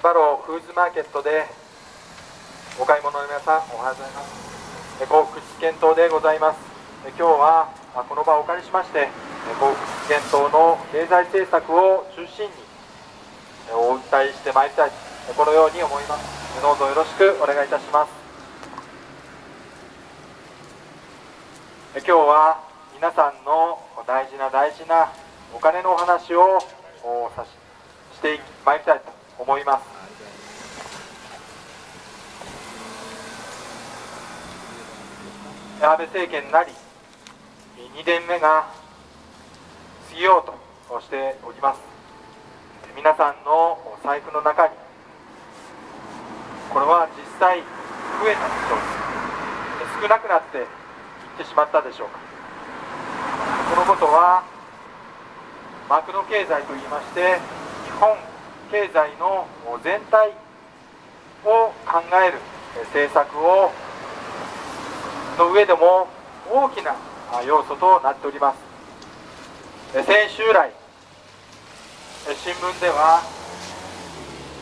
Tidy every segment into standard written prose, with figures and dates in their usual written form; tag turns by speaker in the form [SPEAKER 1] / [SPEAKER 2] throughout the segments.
[SPEAKER 1] バローフーズマーケットでお買い物の皆さん、おはようございます。幸福実験棟でございます。今日はこの場をお借りしまして、幸福実験棟の経済政策を中心にお訴えしてまいりたい、このように思います。どうぞよろしくお願いいたします。今日は皆さんの大事なお金のお話をしてまいりたいと思います。安倍政権なり2年目が過ぎようとしております。皆さんの財布の中にこれは実際増えたでしょうか、少なくなっていってしまったでしょうか。このことはマクロ経済といいまして、日本経済の全体を考える政策の上でも大きな要素となっております。先週来、新聞では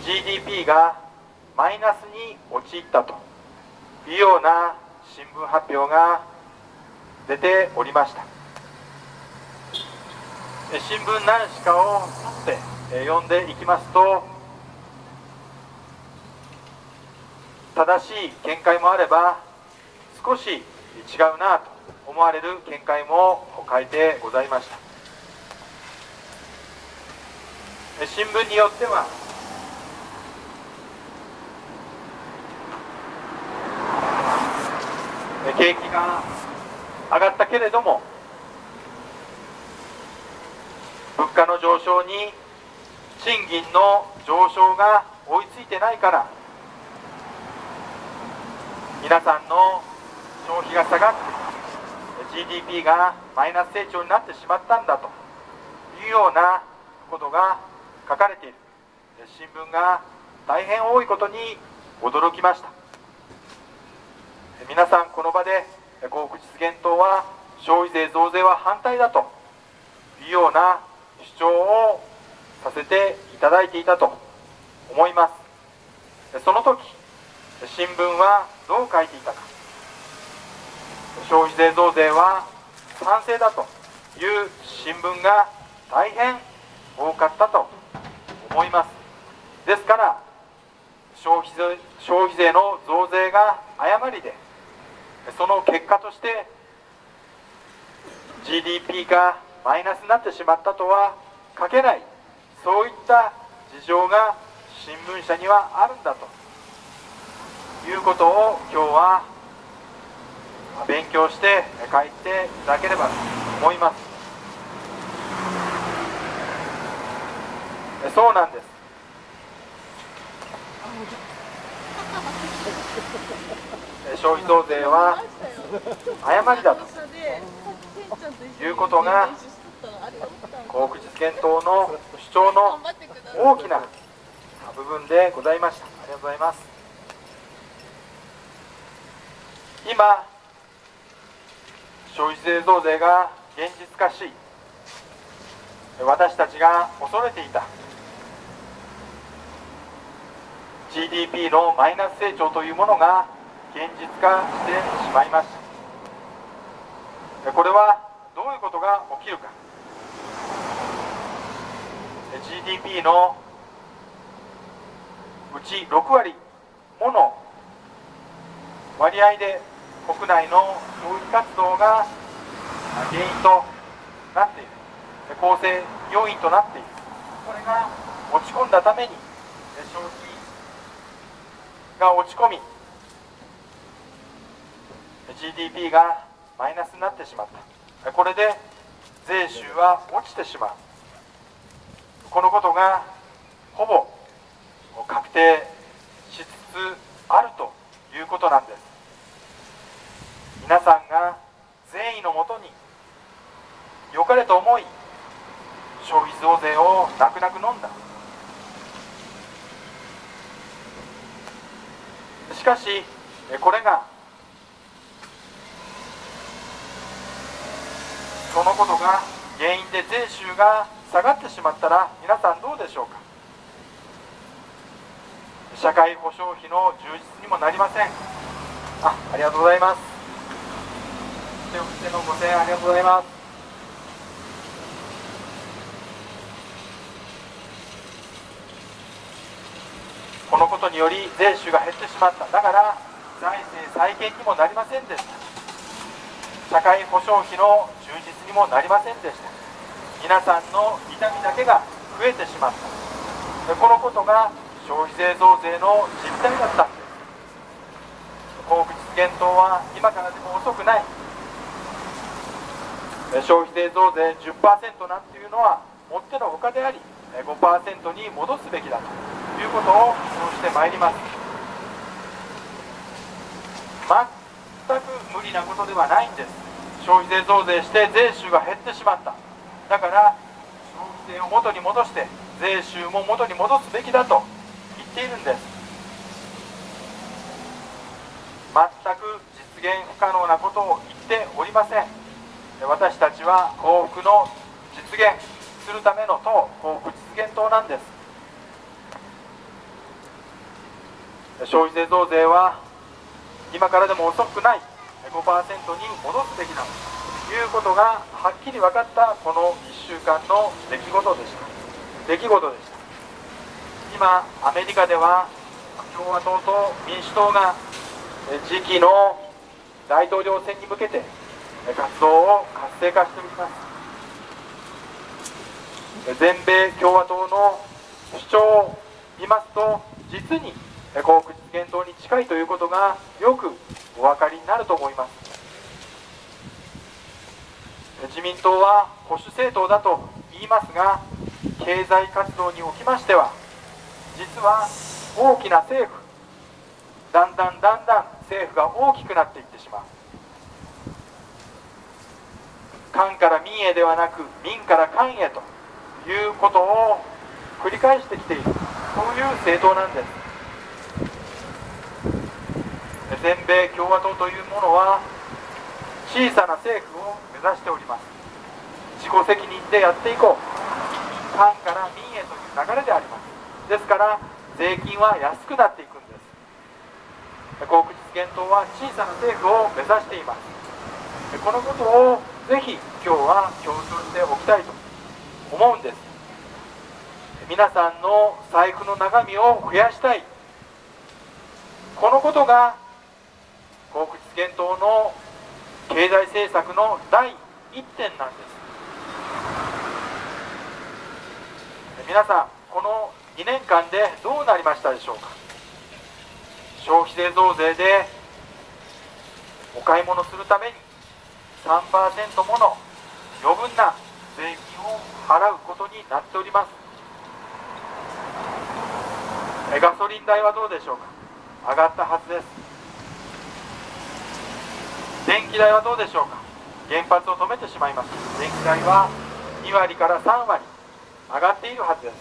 [SPEAKER 1] GDP がマイナスに陥ったというような新聞発表が出ておりました。新聞何紙かを取って読んでいきますと、正しい見解もあれば少し違うなと思われる見解も書いてございました。新聞によっては景気が上がったけれども物価の上昇に賃金の上昇が追いついてないから皆さんの消費が下がって GDP がマイナス成長になってしまったんだというようなことが書かれている新聞が大変多いことに驚きました。皆さんこの場で幸福実現党は消費税増税は反対だというような主張をさせていただいていたと思います。その時新聞はどう書いていたか。消費税増税は賛成だという新聞が大変多かったと思います。ですから消費税の増税が誤りで、その結果として GDP がマイナスになってしまったとは書けない、そういった事情が新聞社にはあるんだということを今日は勉強して書いていただければと思います。そうなんです。消費増税は誤りだということが幸福実現党の主張の大きな部分でございました。ありがとうございます。今消費税増税が現実化し、私たちが恐れていた GDP のマイナス成長というものが現実化してしまいました。これはどういうことが起きるか。 GDP のうち6割もの割合で国内の消費活動が原因となっている、構成要因となっている。これが落ち込んだために消費が落ち込み GDP がマイナスになってしまった。これで税収は落ちてしまう。このことがほぼ確定しつつあるということなんです。皆さんが善意のもとに良かれと思い消費増税を泣く泣く飲んだ。しかしこれがそのことが原因で税収が下がってしまったら皆さんどうでしょうか。社会保障費の充実にもなりません。ありがとうございます。手を振ってのご声援ありがとうございます。このことにより税収が減ってしまった。だから財政再建にもなりませんでした。社会保障費の充実にもなりませんでした。皆さんの痛みだけが増えてしまった。このことが消費税増税の実態だったんです。幸福実現党は今からでも遅くない。消費税増税 10% なんていうのはもってのほかであり、 5% に戻すべきだということをそうしてまいります。全く無理なことではないんです。消費税増税して税収が減ってしまった。だから消費税を元に戻して税収も元に戻すべきだと言っているんです。全く実現不可能なことを言っておりません。私たちは幸福の実現するための党、幸福実現党なんです。消費税増税は今からでも遅くない 5% に戻すべきだということがはっきり分かったこの1週間の出来事でした。今アメリカでは共和党と民主党が次期の大統領選に向けて活動を活性化しております。全米共和党の主張を見ますと実に幸福実現党に近いということがよくお分かりになると思います。自民党は保守政党だと言いますが、経済活動におきましては実は大きな政府、だんだん政府が大きくなっていってしまう。官から民へではなく民から官へということを繰り返してきている、そういう政党なんです。全米共和党というものは小さな政府を目指しております。自己責任でやっていこう、官から民へという流れであります。ですから税金は安くなっていくんです。幸福実現党は小さな政府を目指しています。このことをぜひ今日は強調しておきたいと思うんです。皆さんの財布の中身を増やしたい、このことが幸福実現党の経済政策の第一点なんです。皆さんこの2年間でどうなりましたでしょうか。消費税増税でお買い物するために 3% もの余分な税金を払うことになっております。ガソリン代はどうでしょうか。上がったはずです。電気代はどうでしょうか。原発を止めてしまいます。電気代は2割から3割上がっているはずです。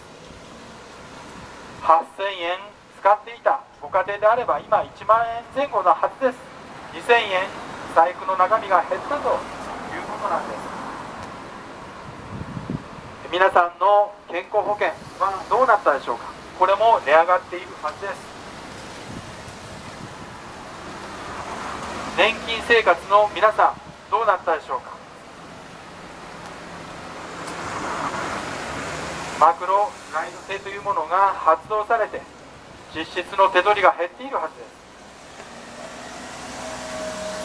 [SPEAKER 1] 8000円使っていたご家庭であれば今1万円前後のはずです。2000円財布の中身が減ったということなんです。皆さんの健康保険はどうなったでしょうか。これも値上がっているはずです。年金生活の皆さんどうなったでしょうか。マクロライド制というものが発動されて実質の手取りが減っているはずです。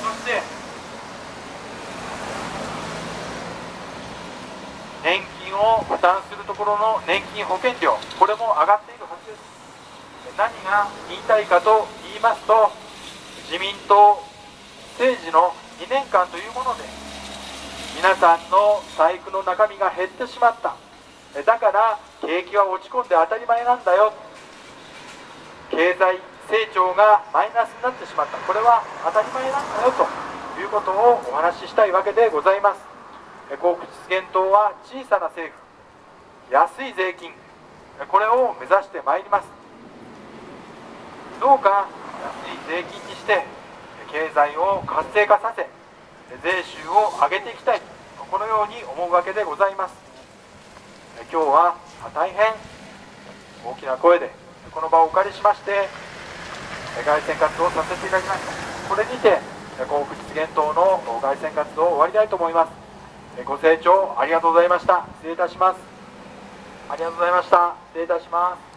[SPEAKER 1] そして年金を負担するところの年金保険料、これも上がっているはずです。何が言いたいかと言いますと、自民党政治の2年間というもので皆さんの財布の中身が減ってしまった。だから景気は落ち込んで当たり前なんだよ、経済成長がマイナスになってしまった、これは当たり前なんだよということをお話ししたいわけでございます。幸福実現党は小さな政府、安い税金、これを目指してまいります。どうか安い税金にして経済を活性化させ税収を上げていきたい、このように思うわけでございます。今日は大変大きな声でこの場をお借りしまして凱旋活動をさせていただきました。これにて幸福実現党の凱旋活動を終わりたいと思います。ご清聴ありがとうございました。失礼いたします。ありがとうございました。失礼いたします。